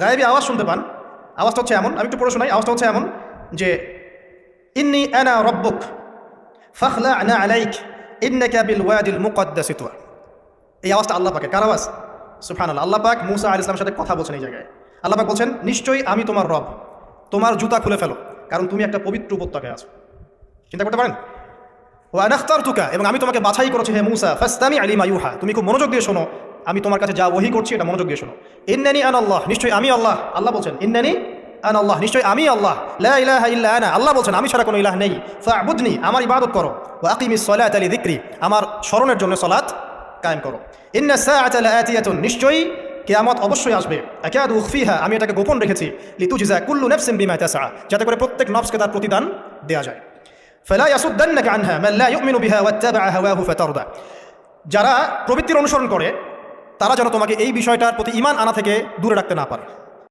গায়েবী আওয়াজ শুনতে পান। আওয়াজটা হচ্ছে এমন, আমি একটু পড়ে শোনাই। আওয়াজটা হচ্ছে এমন যে ইন্নী আনা রব্বুক ফাখলা'না আলাইক ইন্নাকা বিল ওয়াদিল মুকদ্দাসি তুয়া। এই আওয়াজটা আল্লাহ পাকের। কার আওয়াজ? সুবহানাল্লাহ। আল্লাহ পাক মুসা আলাইহিস সালামের সাথে কথা বলছেন এই জায়গায়। আল্লাহ পাক বলছেন, নিশ্চয়ই আমি তোমার রব, তোমার জুতা খুলে ফেলো, কারণ তুমি একটা পবিত্র উপত্যকায় আছো। চিন্তা করতে পারেন? ওয়া আনা ইখতারতুকা, এবং আমি তোমাকে বাছাই করেছি হে মুসা, ফাসতামি লিমা ইউহা, তুমি খুব মনোযোগ দিয়ে শোনো, আমি তোমার কাছে যা ওহী করছি এটা মনোযোগ দিয়ে শোনো। ইন্নানি আনা আল্লাহ, নিশ্চয়ই আমি আল্লাহ। আল্লাহ বলছেন ইন্নানি আনা আল্লাহ, নিশ্চয়ই আমি আল্লাহ। লা ইলাহা ইল্লা আনা, আল্লাহ বলছেন আমি ছাড়া কোনো ইলাহ নেই। ফা'বুদনি, আমার ইবাদত করো। ওয়া আকিমিস সালাতা লিযিকরি, আমার স্মরণের জন্য সালাত কায়েম করো। ইন্না সাআতা লাআতিয়াতুন, নিশ্চয়ই কিয়ামত অবশ্যই আসবে। আকাদু উখফিহা, আমি এটাকে গোপন রেখেছি। লিতুজজা কুল্লু নাফসিন বিমা তাসআ, যাতে করে প্রত্যেক নফসকে তার প্রতিদান দেয়া যায়। ফালা ইয়াসুদ্দান্নাকা আনহা মান লা ইউমিনু বিহা ওয়াত্তাবা'a হাওয়াহু ফাতারদা, যারা প্রবৃত্তির অনুসরণ করে তারা যেন তোমাকে এই বিষয়টার প্রতি ঈমান আনা থেকে দূরে রাখতে না পারে।